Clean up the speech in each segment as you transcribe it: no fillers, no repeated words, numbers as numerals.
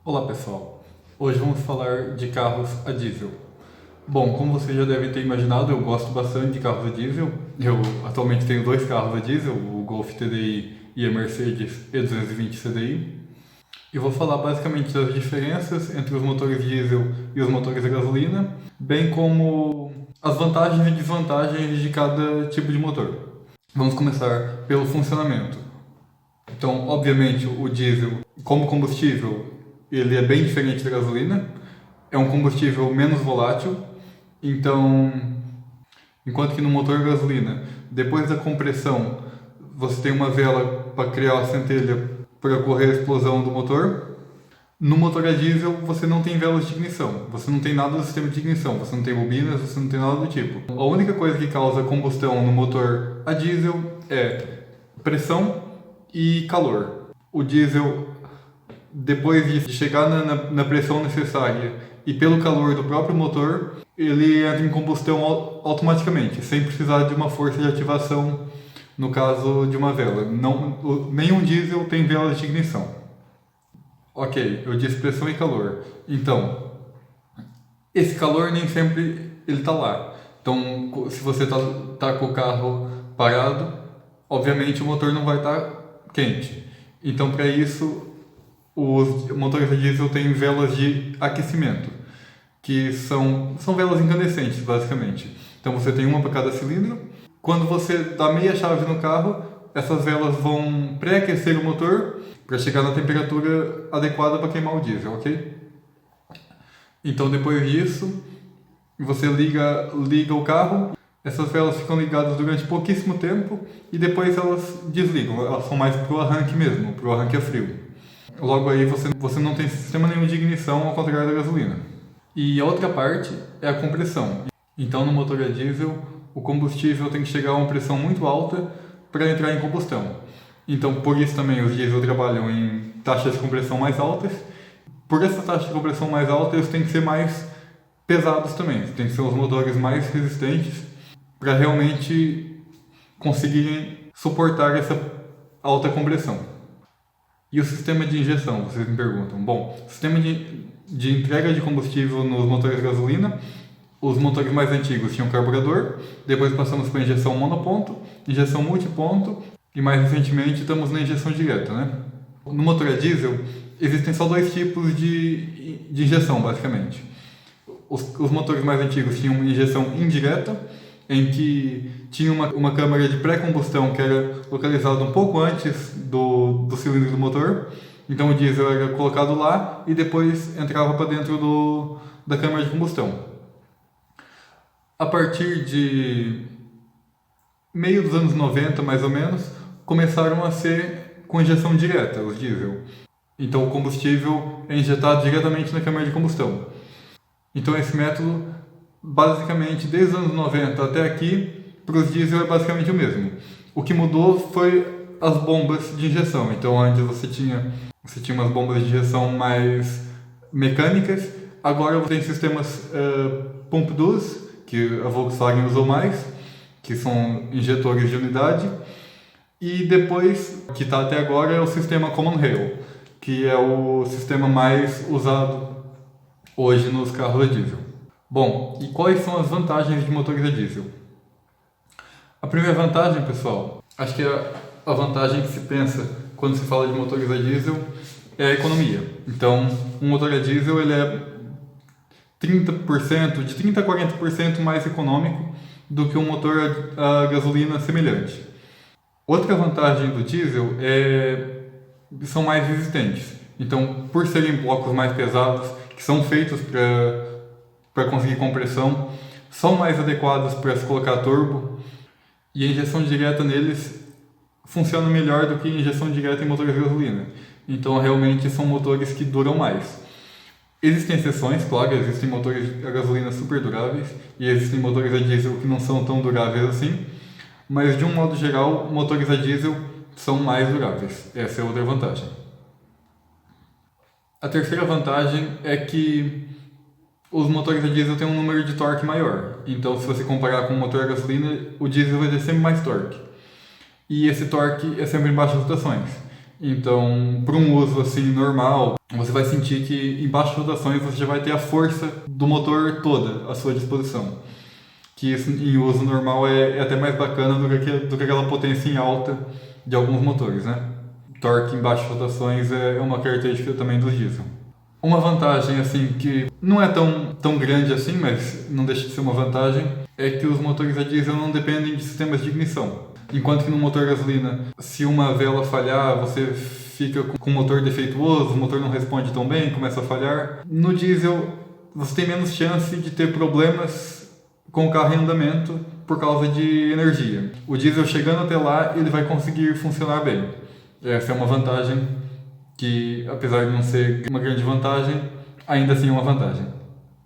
Olá pessoal, hoje vamos falar de carros a diesel. Bom, como vocês já devem ter imaginado, eu gosto bastante de carros a diesel. Eu atualmente tenho dois carros a diesel, o Golf TDI e a Mercedes E220 CDI. E vou falar basicamente das diferenças entre os motores diesel e os motores a gasolina, bem como as vantagens e desvantagens de cada tipo de motor. Vamos começar pelo funcionamento. Então, obviamente, o diesel, como combustível, ele é bem diferente da gasolina. É um combustível menos volátil. Então, enquanto que no motor a gasolina, depois da compressão, você tem uma vela para criar a centelha para ocorrer a explosão do motor. No motor a diesel, você não tem velas de ignição. Você não tem nada do sistema de ignição. Você não tem bobinas, você não tem nada do tipo. A única coisa que causa combustão no motor a diesel é pressão e calor. O diesel, depois de chegar na pressão necessária e pelo calor do próprio motor, ele entra em combustão automaticamente, sem precisar de uma força de ativação, no caso de uma vela. Nenhum diesel tem velas de ignição. Ok, eu disse pressão e calor. Então, esse calor nem sempre ele está lá. Então, se você tá com o carro parado, obviamente o motor não vai estar quente. Então, para isso, os motores a diesel têm velas de aquecimento, que são velas incandescentes, basicamente. Então, você tem uma para cada cilindro. Quando você dá meia chave no carro, essas velas vão pré-aquecer o motor para chegar na temperatura adequada para queimar o diesel, ok? Então, depois disso, você liga o carro, essas velas ficam ligadas durante pouquíssimo tempo e depois elas desligam. Elas são mais para o arranque mesmo, para o arranque a frio. Logo aí você não tem sistema nenhum de ignição, ao contrário da gasolina. E a outra parte é a compressão. Então, no motor a diesel, o combustível tem que chegar a uma pressão muito alta para entrar em combustão. Então, por isso também os diesel trabalham em taxas de compressão mais altas. Por essa taxa de compressão mais alta, eles têm que ser mais pesados também. Tem que ser os motores mais resistentes para realmente conseguirem suportar essa alta compressão. E o sistema de injeção, vocês me perguntam. Bom, o sistema de entrega de combustível nos motores a gasolina, os motores mais antigos tinham carburador, depois passamos para injeção monoponto, injeção multiponto e mais recentemente estamos na injeção direta, né? No motor a diesel existem só dois tipos de injeção, basicamente. Os motores mais antigos tinham uma injeção indireta, em que tinha uma câmara de pré-combustão que era localizada um pouco antes do cilindro do motor. Então o diesel era colocado lá e depois entrava para dentro da câmara de combustão. A partir de meio dos anos 90, mais ou menos, começaram a ser com injeção direta, os diesel. Então o combustível é injetado diretamente na câmara de combustão. Então esse método, basicamente, desde os anos 90 até aqui, para os diesel é basicamente o mesmo. O que mudou foi as bombas de injeção. Então antes você tinha umas bombas de injeção mais mecânicas, agora você tem sistemas Pump Duos, que a Volkswagen usou mais, que são injetores de unidade, e depois, que está até agora, é o sistema Common Rail, que é o sistema mais usado hoje nos carros a diesel. Bom, e quais são as vantagens de motores a diesel? A primeira vantagem, pessoal, acho que é a vantagem que se pensa quando se fala de motores a diesel é a economia. Então, um motor a diesel ele é 30%, de 30% a 40% mais econômico do que um motor a gasolina semelhante. Outra vantagem do diesel são mais resistentes. Então, por serem blocos mais pesados, que são feitos para conseguir compressão, são mais adequados para se colocar turbo, e a injeção direta neles funciona melhor do que a injeção direta em motores a gasolina. Então, realmente, são motores que duram mais. Existem exceções, claro, existem motores a gasolina super duráveis e existem motores a diesel que não são tão duráveis assim, mas de um modo geral, motores a diesel são mais duráveis. Essa é outra vantagem. A terceira vantagem é que os motores a diesel têm um número de torque maior. Então, se você comparar com um motor a gasolina, o diesel vai ter sempre mais torque. E esse torque é sempre em baixas rotações. Então, para um uso assim normal, você vai sentir que em baixas rotações você já vai ter a força do motor toda à sua disposição. Que isso em uso normal é até mais bacana do que aquela potência em alta de alguns motores, né? Torque em baixas rotações é uma característica também do diesel. Uma vantagem assim que não é tão grande assim, mas não deixa de ser uma vantagem, é que os motores a diesel não dependem de sistemas de ignição. Enquanto que no motor a gasolina, se uma vela falhar, você fica com o motor defeituoso, o motor não responde tão bem, começa a falhar. No diesel, você tem menos chance de ter problemas com o carro em andamento por causa de energia. O diesel chegando até lá, ele vai conseguir funcionar bem. Essa é uma vantagem que, apesar de não ser uma grande vantagem, ainda assim é uma vantagem.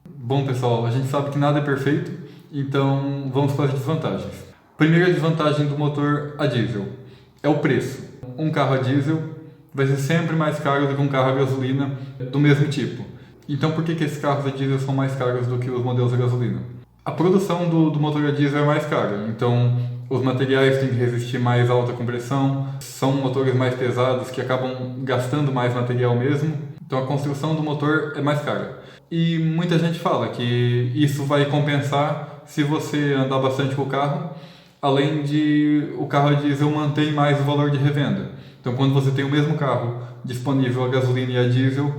Bom, pessoal, a gente sabe que nada é perfeito, então vamos para as desvantagens. Primeira desvantagem do motor a diesel é o preço. Um carro a diesel vai ser sempre mais caro do que um carro a gasolina do mesmo tipo. Então por que esses carros a diesel são mais caros do que os modelos a gasolina? A produção do motor a diesel é mais cara, então os materiais têm que resistir mais alta compressão, são motores mais pesados que acabam gastando mais material mesmo, então a construção do motor é mais cara. E muita gente fala que isso vai compensar se você andar bastante com o carro, além de o carro a diesel mantém mais o valor de revenda. Então quando você tem o mesmo carro disponível a gasolina e a diesel,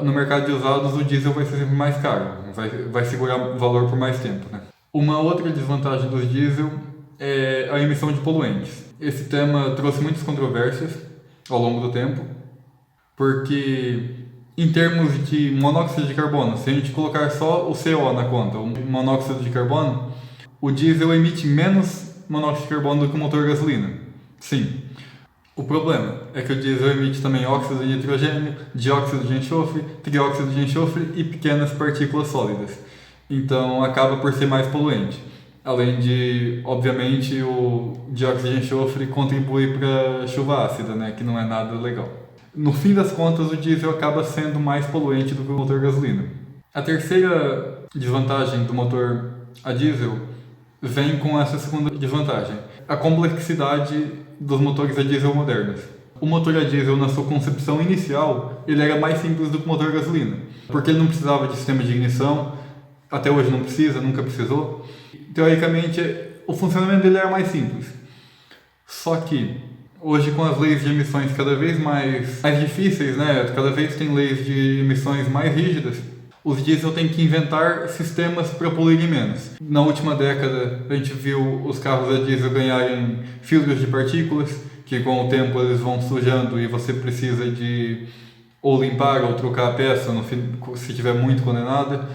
no mercado de usados o diesel vai ser sempre mais caro, vai segurar o valor por mais tempo, né? Uma outra desvantagem dos diesel é a emissão de poluentes. Esse tema trouxe muitas controvérsias ao longo do tempo, porque em termos de monóxido de carbono, se a gente colocar só o CO na conta, o monóxido de carbono, o diesel emite menos monóxido de carbono do que o motor a gasolina. Sim. O problema é que o diesel emite também óxido de nitrogênio, dióxido de enxofre, trióxido de enxofre e pequenas partículas sólidas. Então acaba por ser mais poluente. Além de, obviamente, o dióxido de enxofre contribui para a chuva ácida, né, que não é nada legal. No fim das contas, o diesel acaba sendo mais poluente do que o motor a gasolina. A terceira desvantagem do motor a diesel vem com essa segunda desvantagem: a complexidade dos motores a diesel modernos. O motor a diesel, na sua concepção inicial, ele era mais simples do que o motor a gasolina, porque ele não precisava de sistema de ignição, até hoje não precisa, nunca precisou. Teoricamente, o funcionamento dele era mais simples. Só que, hoje com as leis de emissões cada vez mais difíceis, né? Cada vez tem leis de emissões mais rígidas, os diesel têm que inventar sistemas para poluírem menos. Na última década, a gente viu os carros a diesel ganharem filtros de partículas, que com o tempo eles vão sujando e você precisa de ou limpar ou trocar a peça se estiver muito condenada.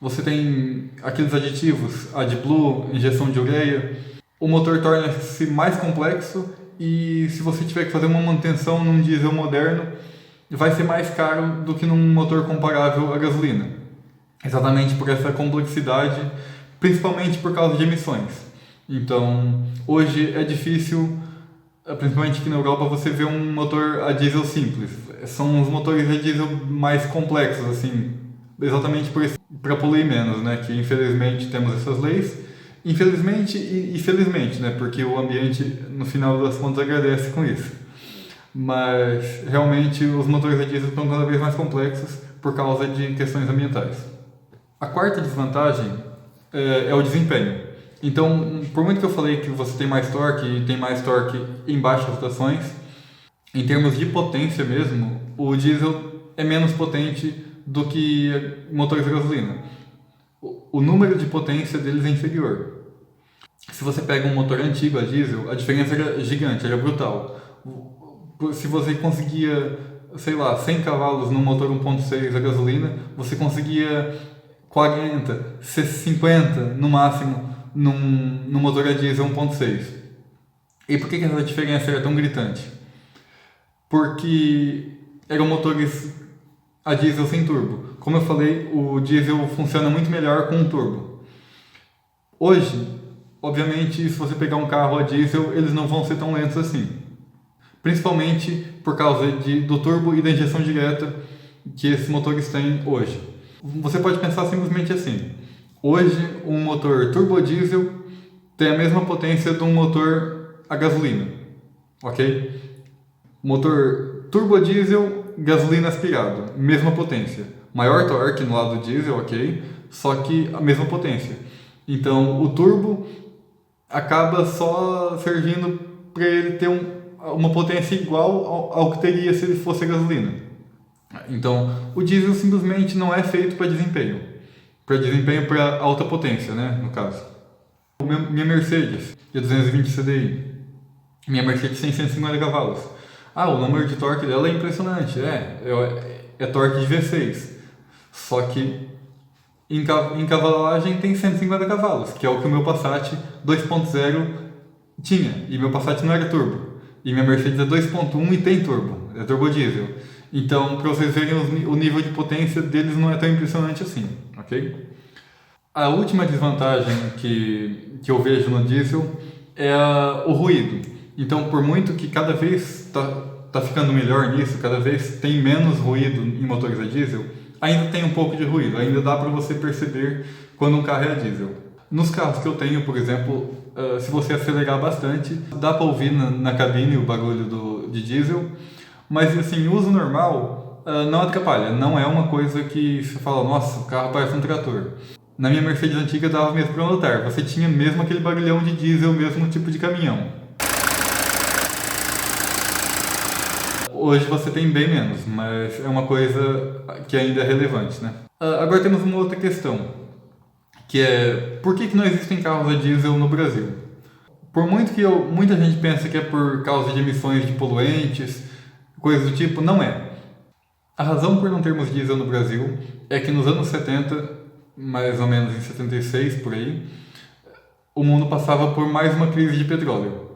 Você tem aqueles aditivos, AdBlue, injeção de ureia. O motor torna-se mais complexo e se você tiver que fazer uma manutenção num diesel moderno, vai ser mais caro do que num motor comparável à gasolina. Exatamente por essa complexidade, principalmente por causa de emissões. Então, hoje é difícil, principalmente aqui na Europa, você ver um motor a diesel simples. São os motores a diesel mais complexos, assim, exatamente por isso, para poluir menos, né? Que infelizmente temos essas leis. Infelizmente e felizmente, né? Porque o ambiente, no final das contas, agradece com isso. Mas realmente os motores a diesel estão cada vez mais complexos por causa de questões ambientais. A quarta desvantagem é o desempenho. Então, por muito que eu falei que você tem mais torque e tem mais torque em baixas rotações, em termos de potência mesmo, o diesel é menos potente do que motores a gasolina. O número de potência deles é inferior. Se você pega um motor antigo a diesel, a diferença era gigante, era brutal. Se você conseguia, sei lá, 100 cavalos no motor 1.6 a gasolina, você conseguia 40, 50 no máximo no motor a diesel 1.6. E por que essa diferença era tão gritante? Porque eram motores a diesel sem turbo. Como eu falei, o diesel funciona muito melhor com um turbo. Hoje, obviamente, se você pegar um carro a diesel, eles não vão ser tão lentos assim. Principalmente por causa do turbo e da injeção direta que esses motores têm hoje. Você pode pensar simplesmente assim: hoje um motor turbo diesel tem a mesma potência de um motor a gasolina, ok? Motor turbodiesel, gasolina aspirado, mesma potência. Maior torque no lado diesel, ok, só que a mesma potência. Então o turbo acaba só servindo para ele ter uma potência igual ao que teria se ele fosse a gasolina. Então o diesel simplesmente não é feito para desempenho para alta potência, né, no caso. Minha Mercedes é 220 CDI, minha Mercedes tem 150 cavalos. O número de torque dela é impressionante, é torque de V6, só que em cavalagem tem 150 cavalos, que é o que o meu Passat 2.0 tinha, e meu Passat não era turbo, e minha Mercedes é 2.1 e tem turbo, é turbo diesel. Então, para vocês verem, o nível de potência deles não é tão impressionante assim, ok? A última desvantagem que eu vejo no diesel é o ruído. Então, por muito que cada vez tá ficando melhor nisso, cada vez tem menos ruído em motores a diesel, ainda tem um pouco de ruído, ainda dá para você perceber quando um carro é a diesel. Nos carros que eu tenho, por exemplo, se você acelerar bastante, dá para ouvir na cabine o barulho de diesel, mas assim, uso normal não atrapalha, não é uma coisa que você fala, nossa, o carro parece um trator. Na minha Mercedes antiga dava mesmo para notar, você tinha mesmo aquele barulhão de diesel, mesmo tipo de caminhão. Hoje você tem bem menos, mas é uma coisa que ainda é relevante, né? Agora temos uma outra questão, que é por que não existem carros a diesel no Brasil? Por muito que muita gente pensa que é por causa de emissões de poluentes, coisas do tipo, não é. A razão por não termos diesel no Brasil é que nos anos 70, mais ou menos em 76 por aí, o mundo passava por mais uma crise de petróleo.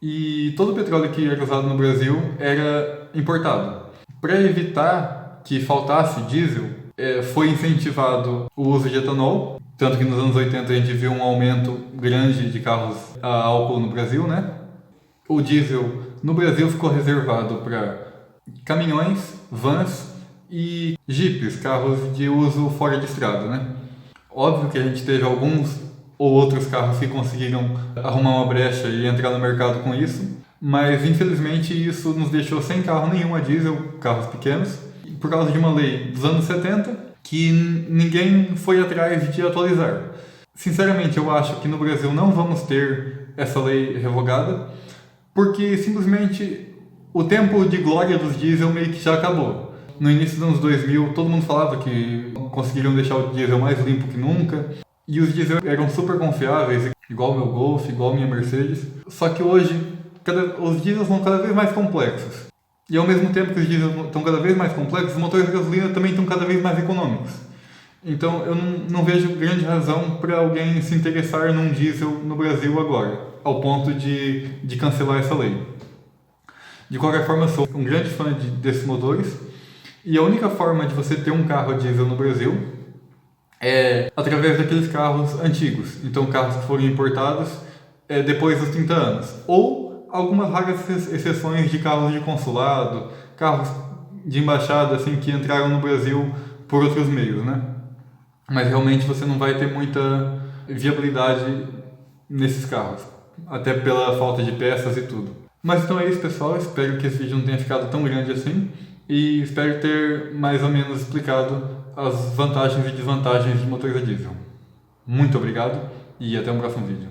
E todo o petróleo que era usado no Brasil era importado. Para evitar que faltasse diesel, foi incentivado o uso de etanol, tanto que nos anos 80 a gente viu um aumento grande de carros a álcool no Brasil, né? O diesel no Brasil ficou reservado para caminhões, vans e jipes, carros de uso fora de estrada, né? Óbvio que a gente teve alguns ou outros carros que conseguiram arrumar uma brecha e entrar no mercado com isso, mas infelizmente isso nos deixou sem carro nenhum a diesel, carros pequenos, por causa de uma lei dos anos 70 que ninguém foi atrás de atualizar. Sinceramente, eu acho que no Brasil não vamos ter essa lei revogada, porque simplesmente o tempo de glória dos diesel meio que já acabou. No início dos anos 2000, todo mundo falava que conseguiriam deixar o diesel mais limpo que nunca, e os diesel eram super confiáveis, igual o meu Golf, igual a minha Mercedes. Só que hoje, os diesels são cada vez mais complexos. E ao mesmo tempo que os diesels estão cada vez mais complexos, os motores de gasolina também estão cada vez mais econômicos. Então eu não vejo grande razão para alguém se interessar num diesel no Brasil agora, ao ponto de cancelar essa lei. De qualquer forma, eu sou um grande fã desses motores, e a única forma de você ter um carro a diesel no Brasil é através daqueles carros antigos, então carros que foram importados depois dos 30 anos, ou algumas raras exceções de carros de consulado, carros de embaixada assim, que entraram no Brasil por outros meios, né? Mas realmente você não vai ter muita viabilidade nesses carros, até pela falta de peças e tudo. Mas então é isso, pessoal, espero que esse vídeo não tenha ficado tão grande assim, e espero ter mais ou menos explicado as vantagens e desvantagens de motores a diesel. Muito obrigado e até um próximo vídeo.